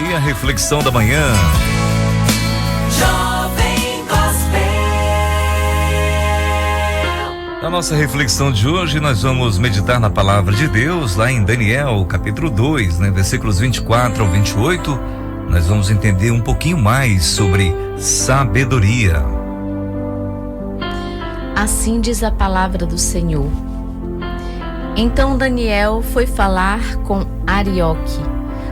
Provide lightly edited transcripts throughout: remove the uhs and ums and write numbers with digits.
aí a reflexão da manhã. Jovem Gospel. Na nossa reflexão de hoje, nós vamos meditar na palavra de Deus, lá em Daniel, capítulo 2, versículos 24 ao 28. Nós vamos entender um pouquinho mais sobre sabedoria. Assim diz a palavra do Senhor. Então Daniel foi falar com Arioque,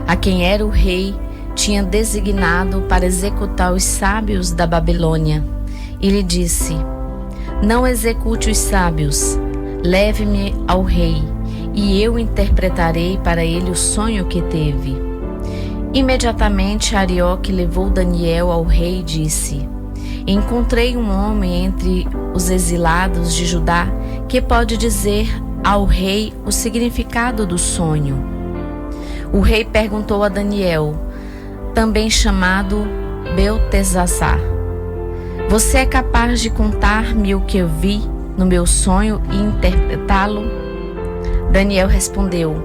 a quem era o rei tinha designado para executar os sábios da Babilônia, e lhe disse: Não execute os sábios, leve-me ao rei, e eu interpretarei para ele o sonho que teve. Imediatamente Arioque levou Daniel ao rei e disse: Encontrei um homem entre os exilados de Judá que pode dizer ao rei o significado do sonho. O rei perguntou a Daniel, também chamado Beltesazar: Você é capaz de contar-me o que eu vi no meu sonho e interpretá-lo? Daniel respondeu: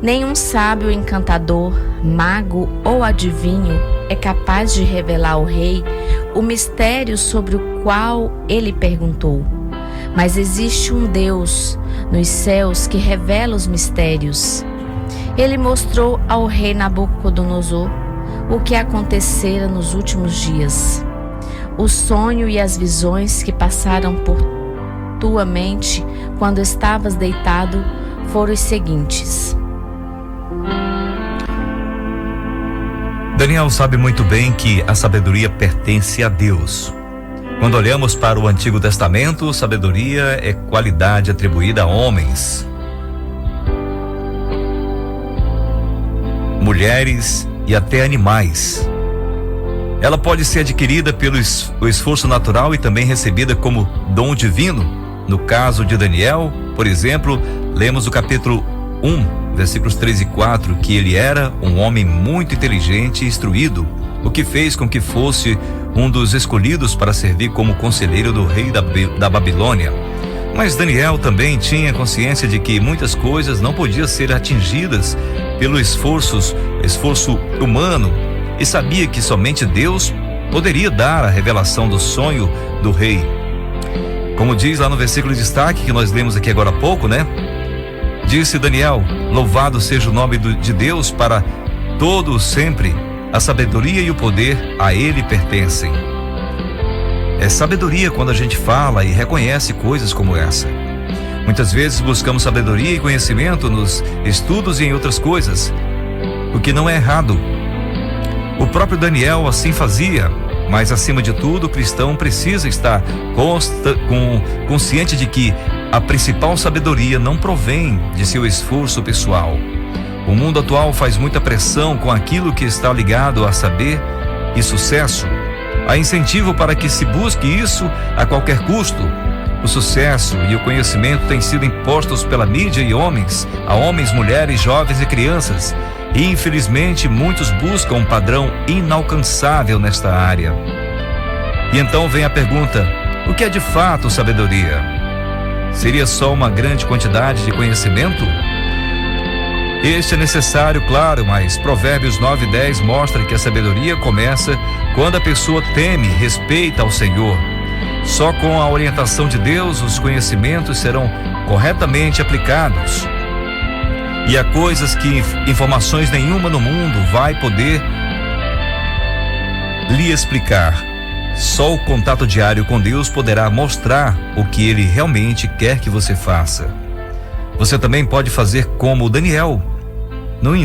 Nenhum sábio, encantador, mago ou adivinho é capaz de revelar ao rei o mistério sobre o qual ele perguntou. Mas existe um Deus nos céus que revela os mistérios. Ele mostrou ao rei Nabucodonosor o que acontecera nos últimos dias. O sonho e as visões que passaram por tua mente quando estavas deitado foram os seguintes. Daniel sabe muito bem que a sabedoria pertence a Deus. Quando olhamos para o Antigo Testamento, sabedoria é qualidade atribuída a homens, mulheres e até animais. Ela pode ser adquirida pelo esforço natural e também recebida como dom divino. No caso de Daniel, por exemplo, lemos o capítulo 1, versículos 3 e 4, que ele era um homem muito inteligente e instruído, o que fez com que fosse um dos escolhidos para servir como conselheiro do rei da Babilônia. Mas Daniel também tinha consciência de que muitas coisas não podiam ser atingidas pelo esforço humano, e sabia que somente Deus poderia dar a revelação do sonho do rei. Como diz lá no versículo de destaque que nós lemos aqui agora há pouco, Disse Daniel: Louvado seja o nome de Deus para todo sempre. A sabedoria e o poder a ele pertencem. É sabedoria quando a gente fala e reconhece coisas como essa. Muitas vezes buscamos sabedoria e conhecimento nos estudos e em outras coisas, o que não é errado. O próprio Daniel assim fazia, mas acima de tudo o cristão precisa estar consciente de que a principal sabedoria não provém de seu esforço pessoal. O mundo atual faz muita pressão com aquilo que está ligado a saber e sucesso. Há incentivo para que se busque isso a qualquer custo. O sucesso e o conhecimento têm sido impostos pela mídia a homens, mulheres, jovens e crianças. E infelizmente muitos buscam um padrão inalcançável nesta área. E então vem a pergunta: o que é de fato sabedoria? Seria só uma grande quantidade de conhecimento? Este é necessário, claro, mas Provérbios 9:10 mostra que a sabedoria começa quando a pessoa teme, respeita ao Senhor. Só com a orientação de Deus os conhecimentos serão corretamente aplicados. E há coisas que informações nenhuma no mundo vai poder lhe explicar. Só o contato diário com Deus poderá mostrar o que Ele realmente quer que você faça. Você também pode fazer como Daniel. Não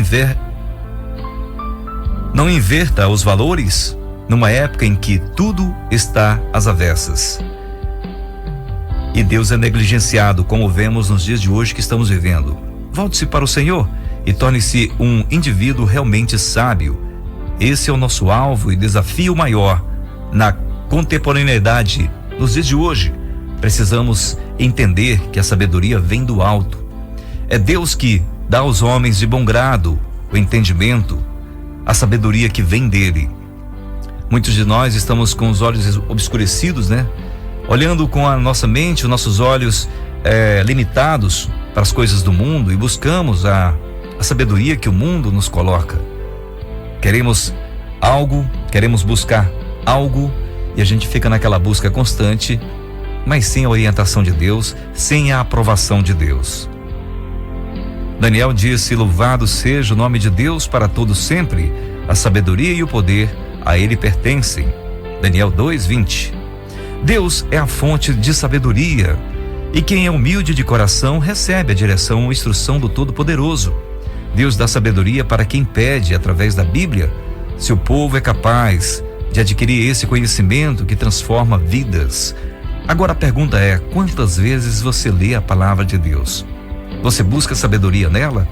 inverta os valores numa época em que tudo está às avessas. E Deus é negligenciado, como vemos nos dias de hoje que estamos vivendo. Volte-se para o Senhor e torne-se um indivíduo realmente sábio. Esse é o nosso alvo e desafio maior na contemporaneidade nos dias de hoje. Precisamos entender que a sabedoria vem do alto. É Deus que dá aos homens de bom grado o entendimento, a sabedoria que vem dele. Muitos de nós estamos com os olhos obscurecidos, olhando com a nossa mente, os nossos olhos limitados para as coisas do mundo, e buscamos a sabedoria que o mundo nos coloca. Queremos algo, queremos buscar algo e a gente fica naquela busca constante, mas sem a orientação de Deus, sem a aprovação de Deus. Daniel disse: louvado seja o nome de Deus para todo sempre, a sabedoria e o poder a ele pertencem. Daniel 2:20. Deus é a fonte de sabedoria, e quem é humilde de coração recebe a direção ou instrução do Todo-Poderoso. Deus dá sabedoria para quem pede através da Bíblia. Se o povo é capaz de adquirir esse conhecimento que transforma vidas. Agora a pergunta é: quantas vezes você lê a palavra de Deus? Você busca sabedoria nela?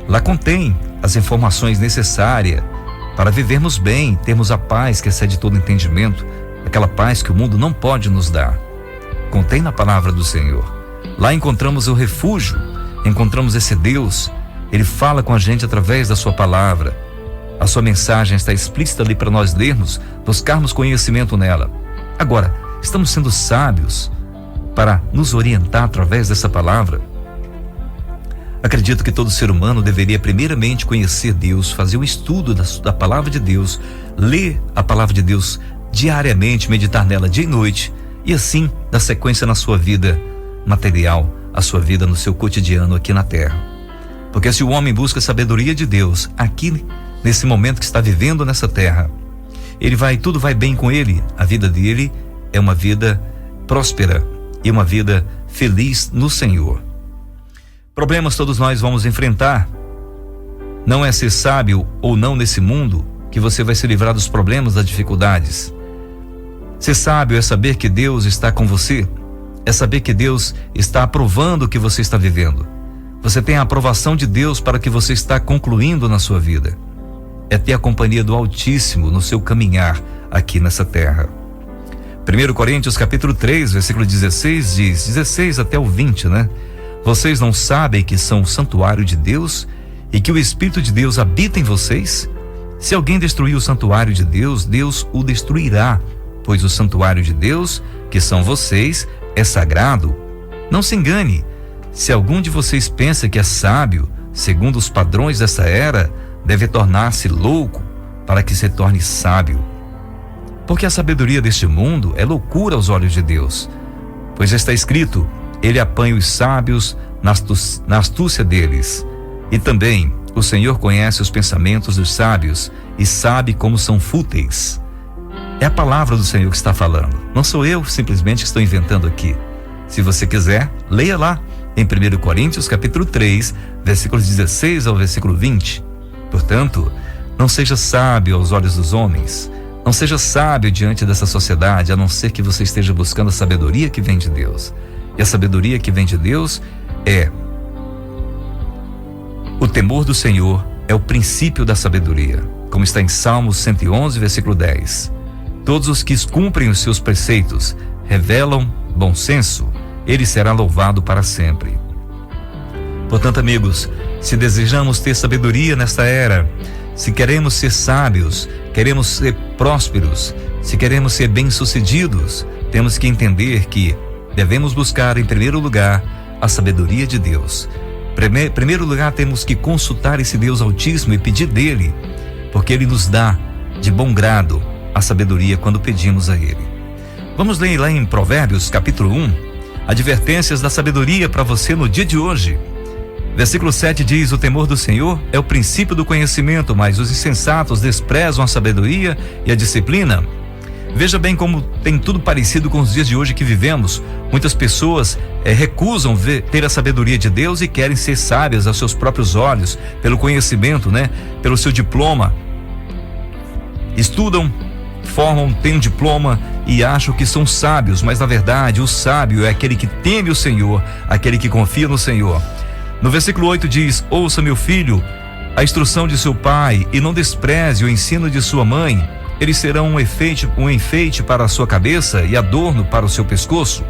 Lá contém as informações necessárias para vivermos bem, termos a paz que excede todo entendimento, aquela paz que o mundo não pode nos dar. Contém na palavra do Senhor. Lá encontramos o refúgio, encontramos esse Deus. Ele fala com a gente através da sua palavra. A sua mensagem está explícita ali para nós lermos, buscarmos conhecimento nela. Agora, estamos sendo sábios para nos orientar através dessa palavra? Acredito que todo ser humano deveria primeiramente conhecer Deus, fazer um estudo da palavra de Deus, ler a palavra de Deus diariamente, meditar nela dia e noite, e assim dar sequência na sua vida material, a sua vida no seu cotidiano aqui na terra. Porque se o homem busca a sabedoria de Deus aqui, nesse momento que está vivendo nessa terra, tudo vai bem com ele, a vida dele é uma vida próspera e uma vida feliz no Senhor. Problemas todos nós vamos enfrentar. Não é ser sábio ou não nesse mundo que você vai se livrar dos problemas, das dificuldades. Ser sábio é saber que Deus está com você, é saber que Deus está aprovando o que você está vivendo. Você tem a aprovação de Deus para o que você está concluindo na sua vida. É ter a companhia do Altíssimo no seu caminhar aqui nessa terra. 1 Coríntios capítulo 3, versículo 16 diz, 16 até o 20, né? Vocês não sabem que são o santuário de Deus e que o Espírito de Deus habita em vocês? Se alguém destruir o santuário de Deus, Deus o destruirá, pois o santuário de Deus, que são vocês, é sagrado. Não se engane, se algum de vocês pensa que é sábio, segundo os padrões dessa era, deve tornar-se louco para que se torne sábio. Porque a sabedoria deste mundo é loucura aos olhos de Deus, pois está escrito: Ele apanha os sábios na astúcia deles. E também o Senhor conhece os pensamentos dos sábios e sabe como são fúteis. É a palavra do Senhor que está falando. Não sou eu simplesmente que estou inventando aqui. Se você quiser, leia lá em 1 Coríntios capítulo 3, versículos 16 ao versículo 20. Portanto, não seja sábio aos olhos dos homens. Não seja sábio diante dessa sociedade, a não ser que você esteja buscando a sabedoria que vem de Deus. E a sabedoria que vem de Deus é o temor do Senhor, é o princípio da sabedoria, como está em Salmos 111, versículo 10. Todos os que cumprem os seus preceitos revelam bom senso, ele será louvado para sempre. Portanto, amigos, se desejamos ter sabedoria nesta era, se queremos ser sábios, queremos ser prósperos, se queremos ser bem-sucedidos, temos que entender que devemos buscar em primeiro lugar a sabedoria de Deus. Em primeiro lugar, temos que consultar esse Deus Altíssimo e pedir dele, porque ele nos dá de bom grado a sabedoria quando pedimos a ele. Vamos ler lá em Provérbios capítulo 1, advertências da sabedoria para você no dia de hoje. Versículo 7 diz: o temor do Senhor é o princípio do conhecimento, mas os insensatos desprezam a sabedoria e a disciplina. Veja bem como tem tudo parecido com os dias de hoje que vivemos. Muitas pessoas recusam ter a sabedoria de Deus e querem ser sábias aos seus próprios olhos, pelo conhecimento, né? Pelo seu diploma. Estudam, têm um diploma e acham que são sábios, mas na verdade o sábio é aquele que teme o Senhor, aquele que confia no Senhor. No versículo 8 diz: ouça, meu filho, a instrução de seu pai e não despreze o ensino de sua mãe. Eles serão um enfeite para a sua cabeça e adorno para o seu pescoço.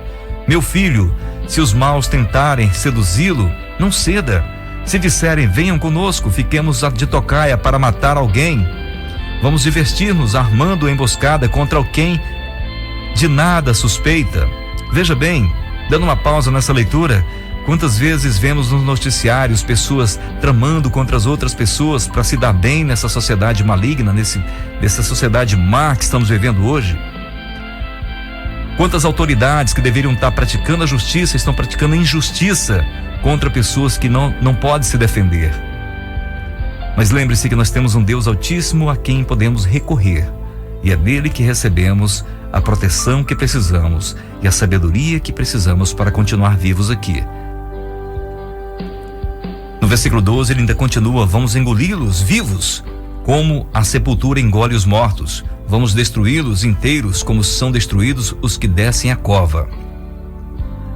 Meu filho, se os maus tentarem seduzi-lo, não ceda. Se disserem: venham conosco, fiquemos de tocaia para matar alguém. Vamos divertir-nos armando emboscada contra alguém de nada suspeita. Veja bem, dando uma pausa nessa leitura, Quantas vezes vemos nos noticiários pessoas tramando contra as outras pessoas para se dar bem nessa sociedade maligna, nessa sociedade má que estamos vivendo hoje? Quantas autoridades que deveriam estar praticando a justiça estão praticando a injustiça contra pessoas que não podem se defender? Mas lembre-se que nós temos um Deus Altíssimo a quem podemos recorrer, e é dele que recebemos a proteção que precisamos e a sabedoria que precisamos para continuar vivos aqui. No versículo 12 ele ainda continua: vamos engoli-los vivos, como a sepultura engole os mortos. Vamos destruí-los inteiros, como são destruídos os que descem a cova.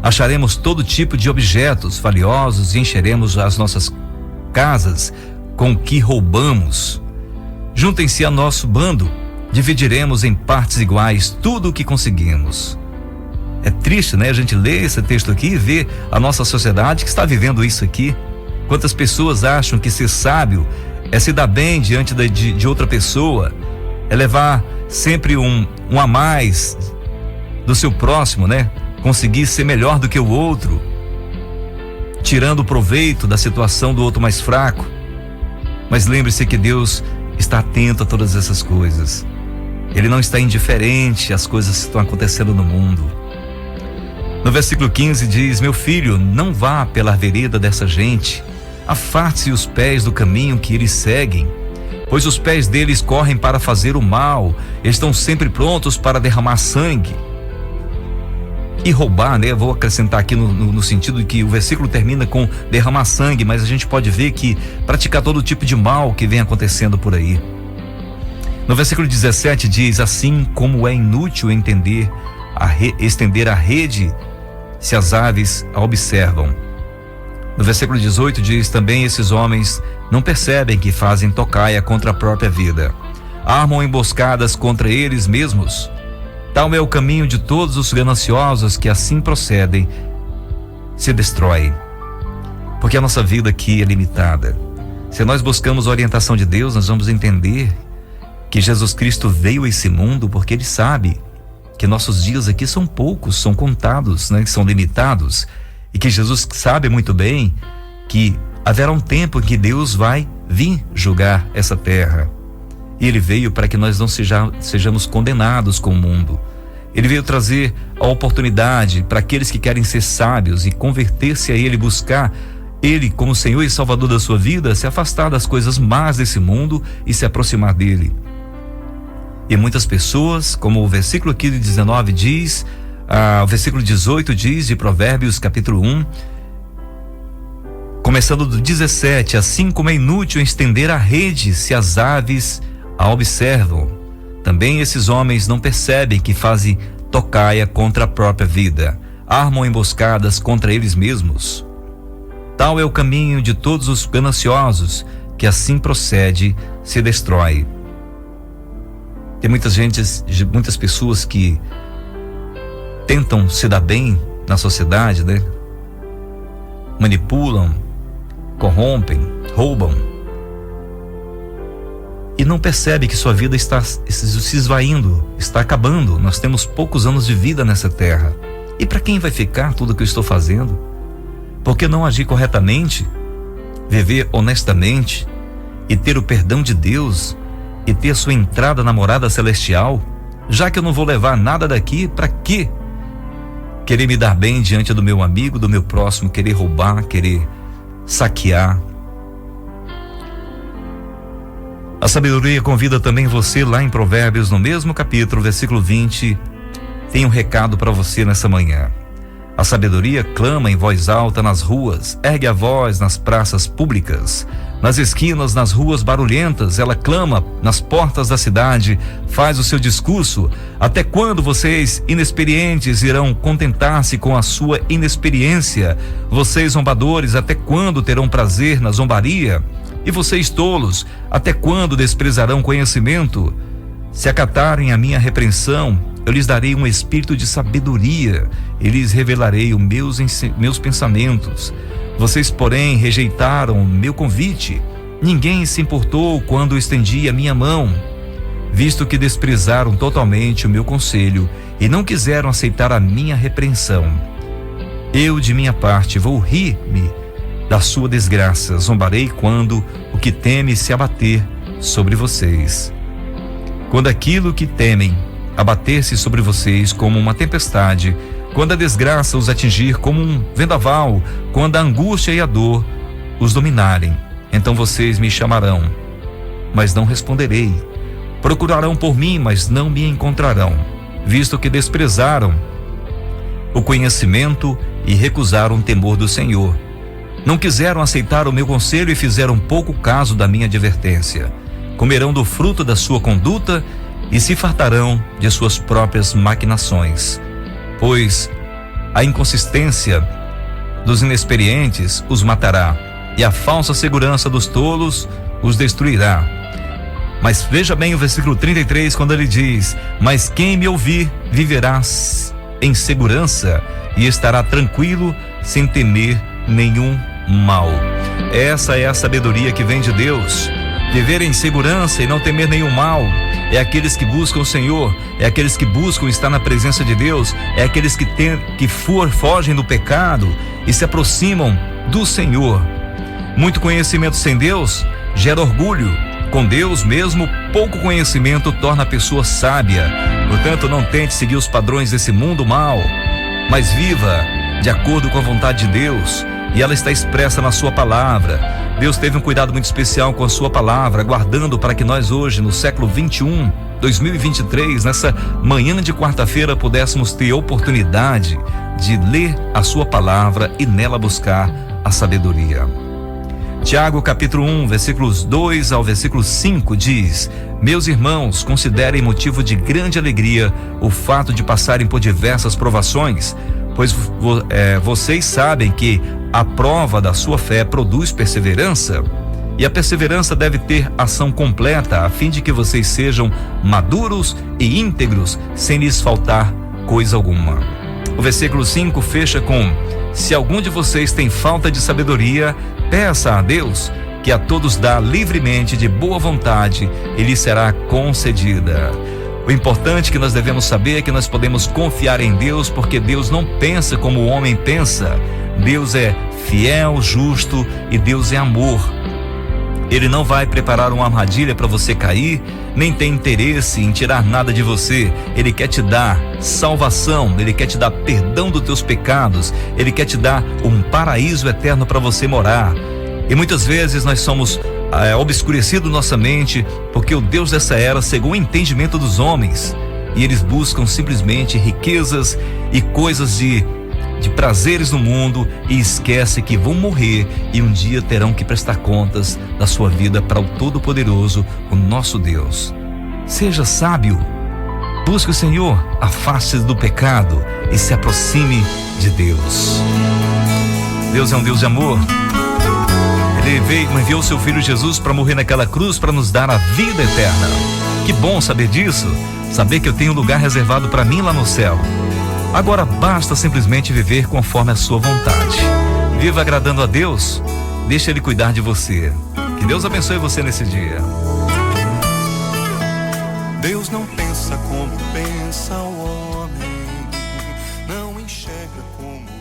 Acharemos todo tipo de objetos valiosos e encheremos as nossas casas com o que roubamos. Juntem-se a nosso bando, dividiremos em partes iguais tudo o que conseguimos. É triste, né? A gente lê esse texto aqui e vê a nossa sociedade que está vivendo isso aqui. Quantas pessoas acham que ser sábio é se dar bem diante de outra pessoa, é levar sempre um a mais do seu próximo, né? Conseguir ser melhor do que o outro, tirando proveito da situação do outro mais fraco. Mas lembre-se que Deus está atento a todas essas coisas. Ele não está indiferente às coisas que estão acontecendo no mundo. No versículo 15 diz: meu filho, não vá pela vereda dessa gente, afaste os pés do caminho que eles seguem, pois os pés deles correm para fazer o mal, estão sempre prontos para derramar sangue e roubar, né? Vou acrescentar aqui no sentido de que o versículo termina com derramar sangue, mas a gente pode ver que praticar todo tipo de mal que vem acontecendo por aí. No versículo 17 diz: assim como é inútil estender a rede se as aves a observam. No versículo 18 diz: também esses homens não percebem que fazem tocaia contra a própria vida, armam emboscadas contra eles mesmos. Tal é o caminho de todos os gananciosos que assim procedem, se destroem. Porque a nossa vida aqui é limitada. Se nós buscamos a orientação de Deus, nós vamos entender que Jesus Cristo veio a esse mundo porque Ele sabe que nossos dias aqui são poucos, são contados, né? São limitados. E que Jesus sabe muito bem que haverá um tempo em que Deus vai vir julgar essa terra. E Ele veio para que nós não sejamos condenados com o mundo. Ele veio trazer a oportunidade para aqueles que querem ser sábios e converter-se a Ele, buscar Ele como Senhor e Salvador da sua vida, se afastar das coisas más desse mundo e se aproximar dEle. E muitas pessoas, como o versículo aqui de 19 diz, o versículo 18 diz de Provérbios capítulo 1, começando do 17: assim como é inútil estender a rede se as aves a observam, também esses homens não percebem que fazem tocaia contra a própria vida, armam emboscadas contra eles mesmos. Tal é o caminho de todos os gananciosos, que assim procede, se destrói. Tem muitas pessoas que tentam se dar bem na sociedade, né? Manipulam, corrompem, roubam e não percebe que sua vida está se esvaindo, está acabando. Nós temos poucos anos de vida nessa terra. E para quem vai ficar tudo o que eu estou fazendo? Por que não agir corretamente, viver honestamente e ter o perdão de Deus e ter sua entrada na morada celestial? Já que eu não vou levar nada daqui, para quê? Querer me dar bem diante do meu amigo, do meu próximo, querer roubar, querer saquear. A sabedoria convida também você lá em Provérbios, no mesmo capítulo, versículo 20, tem um recado para você nessa manhã. A sabedoria clama em voz alta nas ruas, ergue a voz nas praças públicas, nas esquinas, nas ruas barulhentas. Ela clama nas portas da cidade, faz o seu discurso. Até quando vocês inexperientes irão contentar-se com a sua inexperiência? Vocês zombadores, até quando terão prazer na zombaria? E vocês tolos, até quando desprezarão conhecimento? Se acatarem a minha repreensão, eu lhes darei um espírito de sabedoria e lhes revelarei os meus pensamentos. Vocês, porém, rejeitaram meu convite. Ninguém se importou quando estendi a minha mão, visto que desprezaram totalmente o meu conselho e não quiseram aceitar a minha repreensão. Eu, de minha parte, vou rir-me da sua desgraça. Zombarei quando o que teme se abater sobre vocês. Quando aquilo que temem abater-se sobre vocês como uma tempestade, quando a desgraça os atingir como um vendaval, quando a angústia e a dor os dominarem, então vocês me chamarão, mas não responderei. Procurarão por mim, mas não me encontrarão, visto que desprezaram o conhecimento e recusaram o temor do Senhor. Não quiseram aceitar o meu conselho e fizeram pouco caso da minha advertência. Comerão do fruto da sua conduta e se fartarão de suas próprias maquinações, pois a inconsistência dos inexperientes os matará e a falsa segurança dos tolos os destruirá. Mas veja bem o versículo 33, quando ele diz: mas quem me ouvir viverá em segurança e estará tranquilo sem temer nenhum mal. Essa é a sabedoria que vem de Deus. Viver em segurança e não temer nenhum mal é aqueles que buscam o Senhor, é aqueles que buscam estar na presença de Deus, é aqueles que fogem do pecado e se aproximam do Senhor. Muito conhecimento sem Deus gera orgulho. Com Deus, mesmo pouco conhecimento torna a pessoa sábia. Portanto, não tente seguir os padrões desse mundo mal, mas viva de acordo com a vontade de Deus, e ela está expressa na sua palavra. Deus teve um cuidado muito especial com a sua palavra, guardando para que nós hoje, no século 21, 2023, nessa manhã de quarta-feira, pudéssemos ter oportunidade de ler a sua palavra e nela buscar a sabedoria. Tiago capítulo 1, versículos 2 ao versículo 5 diz: meus irmãos, considerem motivo de grande alegria o fato de passarem por diversas provações, pois vocês sabem que a prova da sua fé produz perseverança, e a perseverança deve ter ação completa, a fim de que vocês sejam maduros e íntegros, sem lhes faltar coisa alguma. O versículo 5 fecha com: se algum de vocês tem falta de sabedoria, peça a Deus, que a todos dá livremente de boa vontade, e lhe será concedida. O importante que nós devemos saber é que nós podemos confiar em Deus, porque Deus não pensa como o homem pensa. Deus é fiel, justo, e Deus é amor. Ele não vai preparar uma armadilha para você cair, nem tem interesse em tirar nada de você. Ele quer te dar salvação, Ele quer te dar perdão dos teus pecados, Ele quer te dar um paraíso eterno para você morar. E muitas vezes nós somos obscurecidos nossa mente, porque o Deus dessa era cegou o entendimento dos homens, e eles buscam simplesmente riquezas e coisas de prazeres no mundo, e esquece que vão morrer e um dia terão que prestar contas da sua vida para o Todo-Poderoso, o nosso Deus. Seja sábio, busque o Senhor, afaste-se do pecado e se aproxime de Deus. Deus é um Deus de amor. Ele enviou seu Filho Jesus para morrer naquela cruz para nos dar a vida eterna. Que bom saber disso, saber que eu tenho um lugar reservado para mim lá no céu. Agora basta simplesmente viver conforme a sua vontade. Viva agradando a Deus, deixa Ele cuidar de você. Que Deus abençoe você nesse dia. Deus não pensa como pensa o homem, não enxerga como